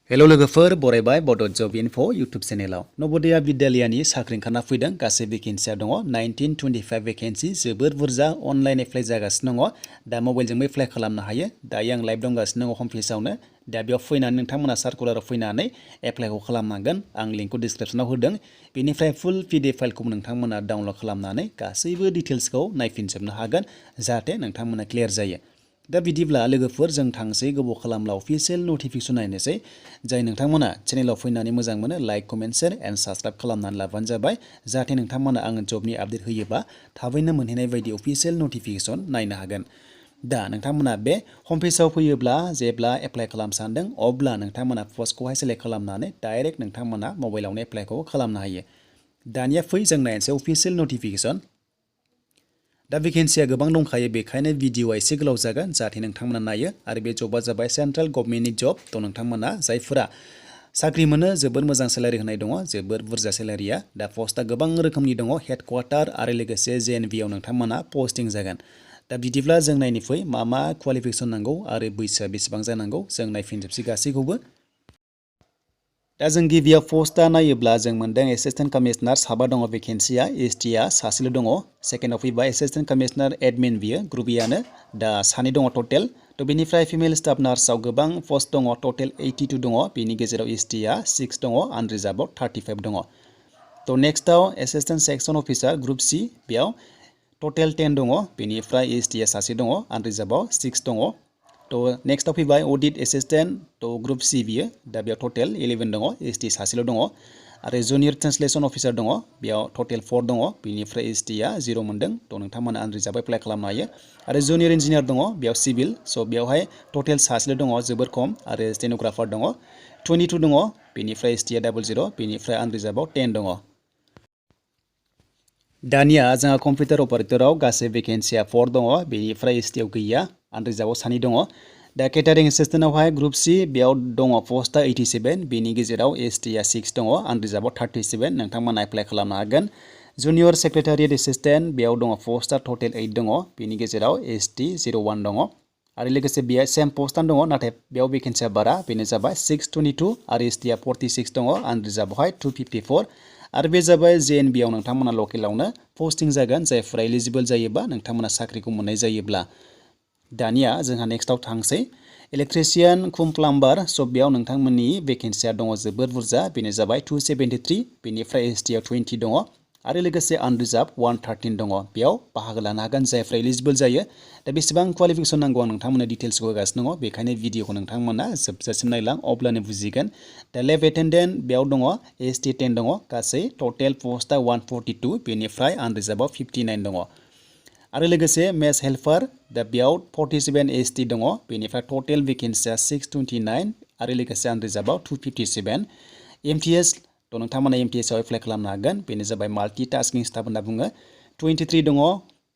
hello लोगोफोर बरायबाय बड जब info YouTube चेनेलाव Navodaya विद्यालयानि साख्रि ओंखारना फैदों गासै भेकेन्सिया दङ 1925 भेकेन्सि जोबोर बुरजा अनलाइन एप्लाइ जागासिनो दङ दा मबाइलजोंबो एप्लाइ खालामनो हायो दायो आं लाइभ दंगासिनो दङ हम पेजावनो दा बेयाव फैनानै नोंथांमोना सार्कुलाराव फैनानै एप्लाइखौ खालामनांगोन आं लिंकखौ डिसक्रिप्शनाव होदों बेनिफ्राय फुल पिडिएफ फाइलखौ नोंथांमोना डाउनलड खालामनानै गासैबो डिटेल्सखौ नायफिनजोबनो हागोन जाहाथे नोंथांमोना क्लियर जायो दा बिदिब्ला लोगोफोर जों थांसै गोबाव खालामला अफिशियेल नटिफिकेशन नायनोसै जाय नोंथांमोना चेनेलाव फैनानै मोजां मोनो like comment share and subscribe खालामनानै लाबानो जाबाय जाहाथे नोंथांमोना आङो जबनि आपडेट होयोबा थाबैनो मोनहैनाय बायदि अफिशियेल नटिफिकेशन नायनो हागोन दा नोंथांमोना बे हम पेजाव फैयोब्ला जेब्ला एप्लाइ खालाम सानदों अब्ला नोंथांमोना पस्टखौहाय सेलेक्ट खालामनानै डाइरेक्ट नोंथांमोना मबाइलावनो एप्लाइखौ खालामनो हायो दानिया फै जों नायनोसै अफिशियेल नटिफिकेशन दा भेकेन्सिया गोबां दंखायो बेखायनो भिडिअआ एसे गोलाव जागोन जाहाथे नोंथांमोना नायो आरो बे जबा जाबाय सेन्ट्रेल गभर्नमेन्टनि जब थ' नोंथांमोना जायफोरा साख्रि मोनो जोबोर मोजां सेलारि होनाय दङ जोबोर बुरजा सेलारिया दा पस्टआ गोबां रोखोमनि दङ हेडक्वार्टार आरो लोगोसे जेएनभिआव नोंथांमोना पस्टिं जागोन दा बिदिब्ला जों नायनो फै मा क्वालिफिकेसन नांगौ आरो बैसोआ बेसेबां जानांगौ जों नायफिनजोबसै गासैखौबो दा जों गिबियाव पस्टआ नायोब्ला जों मोनदों एसिस्टेन्ट कमिशनार साबा दङ भेकेन्सिया एसटिआ सासेल' दङ सेकेन्डआव फैबाय एसिस्टेन्ट कमिशनार एडमिन बियो ग्रुप इआनो दा सानै दङ टटेल थ' बेनिफ्राय फिमेल स्टाफ नार्सआव गोबां पस्ट दङ टटेल 82 दङ बेनि गेजेराव एसटिआ 6 दङ आनरिजार्भआव 35 दङ थ' नेक्स्टआव एसिस्टेन्ट सेक्सन अफिसार ग्रुप सि बेयाव टटेल 10 दङ बेनिफ्राय एसटिआ सासे दङ आनरिजार्भआव 6 दङ थ' नेक्स्टआव फैबाय अडिट एसिस्टेन्ट थ' ग्रुप सि बियो दा बेयाव टटेल 11 दङ एसटि सासेल' दङ आरो जुनियर ट्रेन्सलेसन अफिसार दङ बेयाव टटेल 4 दङ बेनिफ्राय एसटिआ 0 मोनदों थ' नोंथांमोना आनरिजार्भ एप्लाइ खालामनो हायो आरो जुनियर इन्जिनियार दङ बेयाव सिभिल स' बेयावहाय टटेल सासेल' दङ जोबोर खम आरो स्टेन'ग्राफार दङ 22 दङ बेनिफ्राय एसटिआ 00 बेनिफ्राय आनरिजार्भआव 10 दङ दानिया जोंहा कम्पिउटार अपारेटराव गासै भेकेन्सिया 4 दङ बेनिफ्राय एसटिआव गैया आनरिजार्भआव सानै दङ दा केटारिं एसिस्टेन्टआवहाय ग्रुप सि बेयाव दङ पस्टआ 87 बेनि गेजेराव एसटिआ 6 दङ आनरिजार्भआव 37 नोंथांमोना एप्लाइ खालामनो हागोन जुनियर सेक्रेटारियेट एसिस्टेन्ट बेयाव दङ पस्टआ टटेल 8 दङ बेनि गेजेराव एसटि 01 दङ आरो लोगोसे बेयाव सेम पस्टआनो दङ नाथाय बेयाव भेकेन्सिया बारा बेनो जाबाय 622 आरो एसटिआ 46 दङ आनरिजार्भआवहाय 254 आरो बे जाबाय जेएनभिआव नोंथांमोना लकेलावनो पस्टिं जागोन जायफोरा एलिजिबल जायोबा नोंथांमोना साख्रिखौ मोननाय जायोब्ला दानिया जोंहा नेक्स्टआव थांसै इलेक्ट्रिशियान कुम प्लाम्बार स' बेयाव नोंथांमोननि भेकेन्सिया दङ जोबोर बुरजा बेनो जाबाय 273 बेनिफ्राय एसटिआव 20 दङ आरो लोगोसे आनरिजार्भ 113 दङ बेयाव बाहागो लानो हागोन जायफ्रा एलिजिबल जायो दा बेसेबां क्वालिफिकेसन नांगौ आं नोंथांमोननो डिटेल्सखौ होगासिनो दङ बेखायनो भिडिअखौ नोंथांमोना जोबजासिम नायलां अब्लानो बुजिगोन दा लेब एटेन्डेन्ट बेयाव दङ एसटि 10 दङ गासै टटेल पस्टआ 142 बेनिफ्राय आनरिजार्भआव 59 दङ आरो लोगोसे मेस हेल्पार दा बेयाव 47 एसटि दङ बेनिफ्राय टटेल भेकेन्सिया 629 आरो लोगोसे आनरिजार्भआव 257 एमटिएस थ' नोंथांमोना एमटिएसआव एप्लाइ खालामनो हागोन बेनो जाबाय माल्टि टास्किं स्टाफ होनना बुङो 23 दङ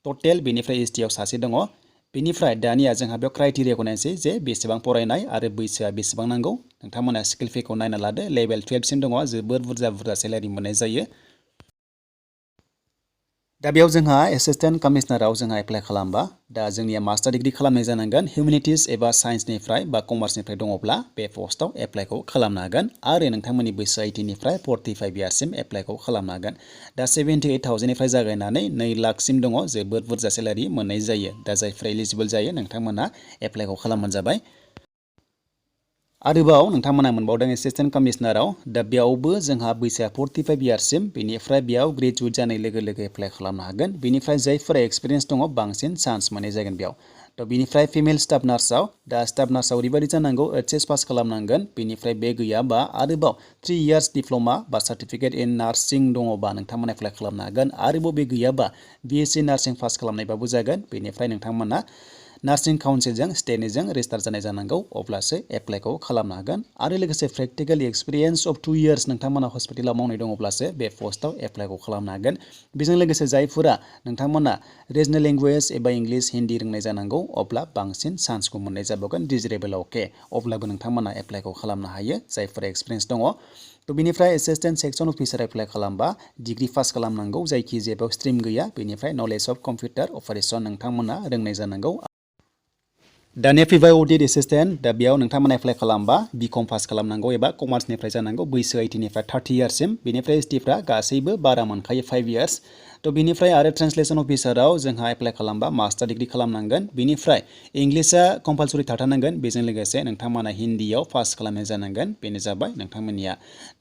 टटेल बेनिफ्राय एसटिआव सासे दङ बेनिफ्राय दानिया जोंहा बेयाव क्राइटेरियाखौ नायनोसै जे बेसेबां फरायनाय आरो बैसोआ बेसेबां नांगौ नोंथांमोना स्किल पेखौ नायना लादो लेभेल 12 सिम दङ जोबोर बुरजा सेलारि मोननाय जायो दा बेयाव जोंहा एसिस्टेन्ट कमिशनाराव जोंहा एप्लाइ खालामबा दा जोंनिया मास्टार डिग्री खालामनाय जानांगोन हिउमेनिटिस एबा साइन्सनिफ्राय बा कमार्सनिफ्राय दङब्ला बे पस्टआव एप्लाइखौ खालामनो हागोन आरो नोंथांमोननि बैसोआ 18 निफ्राय 45 इयार्ससिम एप्लाइखौ खालामनो हागोन दा 78,000 निफ्राय जागायनानै 2 लाखसिम दङ जोबोद बुरजा सेलारि मोननाय जायो दा जायफ्रा एलिजिबल जायो नोंथांमोना एप्लाइखौ खालामबानो जाबाय आरोबाव नोंथांमोना मोनबावदों एसिस्टेन्ट कमिशनाराव दा बेयावबो जोंहा बैसोआ 45 इयार्ससिम बेनिफ्राय बेयाव ग्रेजुवेट जानाय लोगो लोगो एप्लाइ खालामनो हागोन बेनिफ्राय जायफोरा एक्सपिरियेन्स दङ बांसिन चान्स मोननाय जागोन बेयाव थ' बेनिफ्राय फिमेल स्टाफ नार्सआव दा स्टाफ नार्सआव ओरैबायदि जानांगौ एचएस पास खालामनांगोन बेनिफ्राय बे गैयाबा आरोबाव 3 इयार्स डिप्ल'मा बा सार्टिफिकेट इन नार्सिं दङबा नोंथांमोना एप्लाइ खालामनो हागोन आरोबाव बे गैयाबा बिएससि नार्सिं पास खालामनायबाबो जागोन बेनिफ्राय नोंथांमोना नार्सिं काउन्सिलजों स्टेटनिजों रेजिस्टार जानाय जानांगौ अब्लासो एप्लाइखौ खालामनो हागोन आरो लोगोसे प्रेक्टिकेल एक्सपिरियेन्स अफ 2 इयार्स नोंथांमोना हस्पिटालाव मावनाय दङब्लासो बे पस्टआव एप्लाइखौ खालामनो हागोन बेजों लोगोसे जायफोरा नोंथांमोना रिजनेल लेंगुवेज एबा इंलिश हिन्दी रोंनाय जानांगौ अब्ला बांसिन चान्सखौ मोननाय जाबावगोन डिजिरेबल अके अब्लाबो नोंथांमोना एप्लाइखौ खालामनो हायो जायफोरा एक्सपिरियेन्स दङ थ' बेनिफ्राय एसिस्टेन्ट सेक्सन अफिसार एप्लाइ खालामबा डिग्री पास खालामनांगौ जायखिजाया बेयाव स्ट्रिम गैया बेनिफ्राय नलेज अफ कम्पिउटार अपारेसन नोंथांमोना रोंनाय जानांगौ दानिया फैबाय अडिट एसिस्टेन्ट दा बेयाव नोंथांमोना एप्लाइ खालामबा बिकम पास खालामनांगौ एबा कमार्सनिफ्राय जानांगौ बैसो 18 निफ्राय 30 इयार्ससिम बेनिफ्राय एसटिफ्रा गासैबो बारा मोनखायो 5 इयार्स तो बिनिफ्राय आरो ट्रान्सलेसन अफिसाराव जोंहा एप्लाइ खालामबा मास्टार डिग्री खालामनांगोन बिनिफ्राय इंलिशआ कम्पालसरि थाथारनांगोन बेजों लोगोसे नोंथांमोना हिन्दीयाव पास खालामनाय जानांगोन बेनो जाबाय नोंथांमोननिया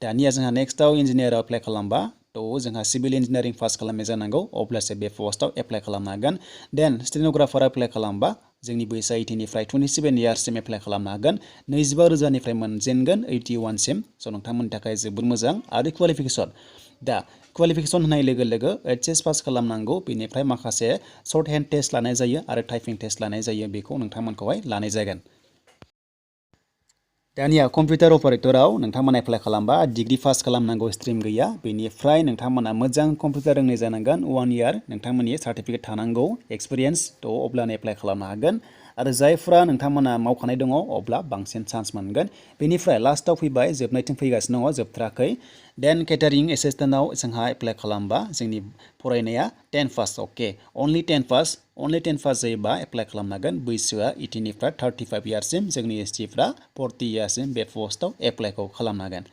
दानिया जोंहा नेक्स्टआव इन्जिनियाराव एप्लाइ खालामबा तो जोंहा सिभिल इन्जिनियारिं पास खालामनाय जानांगौ अब्लासो बे पस्टआव एप्लाइ खालामनो हागोन देन स्टेन'ग्राफार एप्लाइ खालामबा जोंनि बैसोआ 18 निफ्राय 27 इयार्ससिम एप्लाइ खालामनो हागोन 25,000निफ्राय मोनजेनगोन 81 सिम स' नोंथांमोननि थाखाय जोबोद मोजां आरो क्वालिफिकेसन दा क्वालिफिकेसन होनाय लोगो लोगो एचएस पास खालामनांगौ बेनिफ्राय माखासे शर्ट हेन्ड टेस्ट लानाय जायो आरो टाइपिं टेस्ट लानाय जायो बेखौ नोंथांमोनखौहाय लानाय जागोन दानिया कम्पिउटार अपारेटराव नोंथांमोना एप्लाइ खालामबा डिग्री पास खालामनांगौ स्ट्रिम गैया बेनिफ्राय नोंथांमोना मोजां कम्पिउटार रोंनाय जानांगोन 1 इयार नोंथांमोननि सार्टिफिकेट थानांगौ एक्सपिरियेन्स तो अब्लानो एप्लाइ खालामनो हागोन आरो जायफ्रा नोंथांमोना मावखानाय दङ अब्ला बांसिन चान्स मोनगोन बेनिफ्राय लास्टआव फैबाय जोबनायथिं फैगासिनो दङ जोबथाराखै देन केटारिं एसिस्टेन्टआव जोंहा एप्लाइ खालामबा जोंनि फरायनाया 10 पास अके अनलि 10 पास जायोबा एप्लाइ खालामनो हागोन बैसोआ 18 निफ्राय 35 इयार्ससिम जोंनि एसटिफ्रा 40 इयार्ससिम बे पस्टआव एप्लाइखौ खालामनो हागोन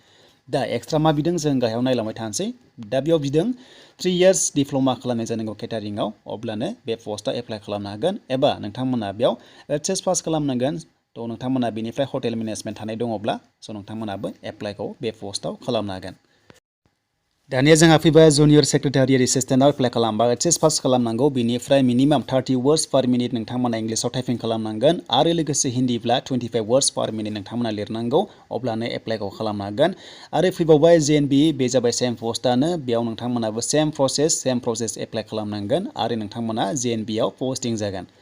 दा एक्सट्रा मा बिदों जों गाहायाव नायलांबाय थानोसै दा बेयाव बिदों 3 इयार्स डिप्ल'मा खालामनाय जानांगौ केटारिंआव अब्लानो बे पस्टआव एप्लाइ खालामनो हागोन एबा नोंथांमोना बेयाव एचएस पास खालामनांगोन तो नोंथांमोना बेनिफ्राय हटेल मेनेजमेन्ट थानाय दङब्ला स' नोंथांमोनाबो एप्लाइखौ बे पस्टआव खालामनो हागोन दानिया जोंहा फैबाय जुनियर सेक्रेटारियेट एसिस्टेन्टआव एप्लाइ खालामबा एचएस पास खालामनांगौ बिनिफ्राय मिनिमाम 30 वर्ड्स पार मिनिट नोंथांमोना इंलिशाव टाइपिं खालामनांगोन आरो लोगोसे हिन्दीब्ला 25 वर्ड्स पार मिनिट नोंथांमोना लिरनांगौ अब्लानो एप्लाइखौ खालामनो हागोन आरो फैबावबाय जेएनबि बे जाबाय सेम पस्टआनो बेयाव नोंथांमोनाबो सेम प्रसेस एप्लाइ खालामनांगोन आरो नोंथांमोना जेएनबिआव पस्टिं जागोन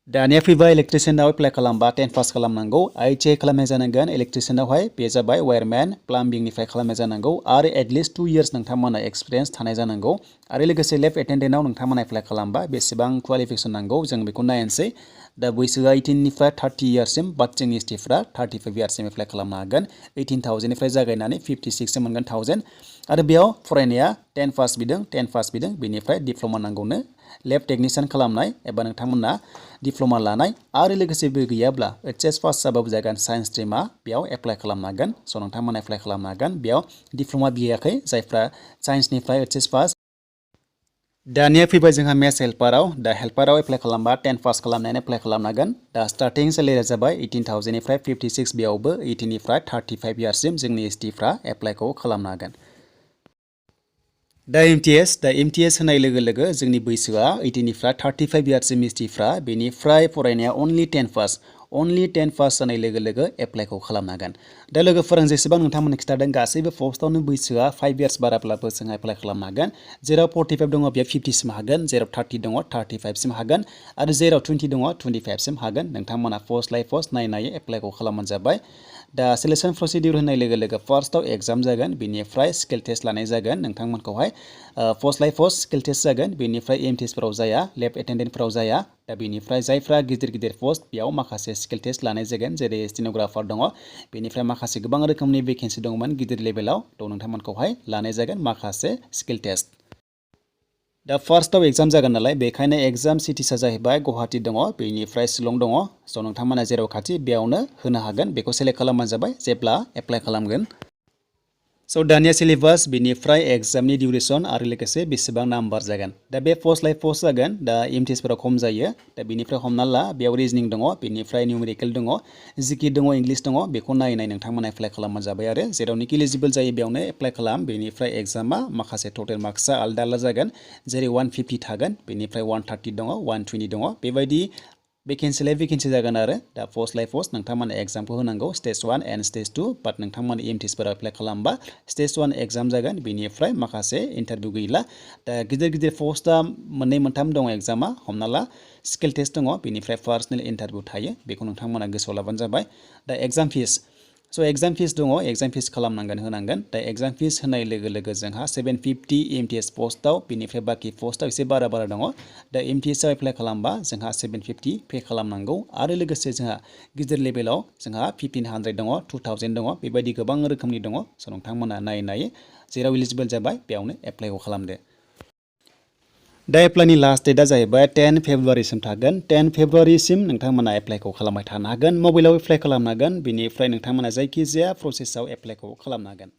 दानिया फैबाय इलेक्ट्रिशियानाव एप्लाइ खालामबा 10 पास खालामनांगौ आईटीआई खालामनाय जानांगोन इलेक्ट्रिशियानावहाय बे जाबाय वायारमेन प्लाम्बिंनिफ्राय खालामनाय जानांगौ आरो एटलिस्ट 2 इयार्स नोंथांमोना एक्सपिरियेन्स थानाय जानांगौ आरो लोगोसे लेब एटेन्डेन्टआव नोंथांमोना एप्लाइ खालामबा बेसेबां क्वालिफिकेसन नांगौ जों बेखौ नायनोसै दा बैसोआ 18 निफ्राय 30 इयार्ससिम बाट जोंनि एसटिफ्रा 35 इयार्ससिम एप्लाइ खालामनो हागोन 18,000 निफ्राय जागायनानै 56 सिम मोनगोन 1000 आरो बेयाव फरायनाया 10 पास बिदों बेनिफ्राय डिप्ल'मा नांगौनो लेब टेकनिशियान खालामनाय एबा नोंथांमोना डिप्ल'मा लानाय आरो लोगोसेबो गैयाब्ला एचएस पास जाबाबो जागोन साइन्स स्ट्रिमा बेयाव एप्लाइ खालामनो हागोन स' नोंथांमोना एप्लाइ खालामनो हागोन बेयाव डिप्ल'मा गैयाखै जायफ्रा साइन्सनिफ्राय एचएस पास दानिया फैबाय जोंहा मेथ्स हेल्पाराव दा हेल्पाराव एप्लाइ खालामबा 10 पास खालामनानै एप्लाइ खालामनो हागोन दा स्टार्टिं सेलेरिया जाबाय 18,000 निफ्राय 56 बेयावबो 18 निफ्राय 35 इयार्ससिम जोंनि एसटिफ्रा एप्लाइखौ खालामनो हागोन दा एमटिएस होनाय लोगो लोगो जोंनि बैसोआ 18 निफ्राय 35 इयार्ससिम एसटिफ्रा बेनिफ्राय फरायनाया अनलि 10 पास जानाय लोगो लोगो एप्लाइखौ खालामनो हागोन दा लोगोफोर आं जेसेबां नोंथांमोननो खिथादों गासैबो पस्टआवनो बैसोआ 5 इयार्स बाराब्लाबो जों एप्लाइ खालामनो हागोन जेराव 45 दङ बेयाव 50 सिम हागोन जेराव 30 दङ 35 सिम हागोन आरो जेराव 20 दङ 25 सिम हागोन नोंथांमोना पस्ट लाइ पस्ट नायै एप्लाइखौ खालामबानो जाबाय दा सिलेक्शन प्रसिडिउर होनाय लोगो लोगो फार्स्टआव एग्जाम जागोन बेनिफ्राय स्किल टेस्ट लानाय जागोन नोंथांमोनखौहाय पस्ट लाइ पस्ट स्किल टेस्ट जागोन बेनिफ्राय एमटिएसफोराव जाया लेब एटेन्डेन्टफोराव जाया दा बेनिफ्राय जायफ्रा गिदिर पस्ट बेयाव माखासे स्किल टेस्ट लानाय जागोन जेरै स्टेन'ग्राफार दङ बेनिफ्राय माखासे गोबां रोखोमनि भेकेन्सि दंमोन गिदिर लेभेलाव थ' नोंथांमोनखौहाय लानाय जागोन माखासे स्किल टेस्ट दा फार्स्टआव एग्जाम जागोन नालाय बेखायनो एग्जाम सिटिसा जाहैबाय गुवाहाटि दङ बेनिफ्राय शिलं दङ स' नोंथांमोना जेराव खाथि बेयावनो होनो हागोन बेखौ सेलेक्ट खालामबानो जाबाय जेब्ला एप्लाइ खालामगोन स' दानिया सिलेबास बेनिफ्राय एग्जामनि डिउरेसन आरो लोगोसे बेसेबां नाम्बार जागोन दा बे पस्ट लाइ पस्ट जागोन दा एमटिएसफोराव खम जायो दा बेनिफ्राय हमना ला बेयाव रिजनिं दङ बेनिफ्राय निउमेरिकेल दङ जिके दङ इंलिश दङ बेखौ नायै नोंथांमोना एप्लाइ खालामबानो जाबाय आरो जेरावनोखि इलिजिबोल जायो बेयावनो एप्लाइ खालाम बेनिफ्राय एग्जामा माखासे टटेल मार्क्सआ आलदा जागोन जेरै 150 थागोन बेनिफ्राय 130 दङ 120 दङ बेबायदि भेकेन्सि लाइ भेकेन्सि जागोन आरो दा पस्ट लाइ पस्ट नोंथांमोना एग्जामखौ होनांगौ स्टेज 1 एन्ड स्टेज 2 बाट नोंथांमोना एमटिएसफोराव एप्लाइ खालामबा स्टेज 1 एग्जाम जागोन बेनिफ्राय माखासे इन्टारभिउ गैला दा गिदिर पस्टआ मोननै मोनथाम दङ एग्जामा हमना ला स्किल टेस्ट दङ बेनिफ्राय पार्सनेल इन्टारभिउ थायो बेखौ नोंथांमोना गोसोआव लाबानो जाबाय दा एग्जाम फिस स' एग्जाम फिस दङ एग्जाम फिस खालामनांगोन होनांगोन दा एग्जाम फिस होनाय लोगो लोगो जोंहा 750 एमटिएस पस्टआव बेनिफ्राय बाखि पस्टआव एसे बारा दङ दा एमटिएसआव एप्लाइ खालामबा जोंहा 750 पे खालामनांगौ आरो लोगोसे जोंहा गिदिर लेभेलाव जोंहा 1500 दङ 2000 दङ बेबायदि गोबां रोखोमनि दङ स' नोंथांमोना नायै जेराव इलिजिबोल जाबाय बेयावनो एप्लाइखौ खालामदो दा एप्लाइनि लास्ट डेटआ जाहैबाय 10 फेब्रुवारिसिम थागोन 10 फेब्रुवारिसिम नोंथांमोना एप्लाइखौ खालामबाय थानो हागोन मबाइलाव एप्लाइ खालामनो हागोन बेनिफ्राय नोंथांमोना जायखिजाया प्रसेसआव एप्लाइखौ खालामनो हागोन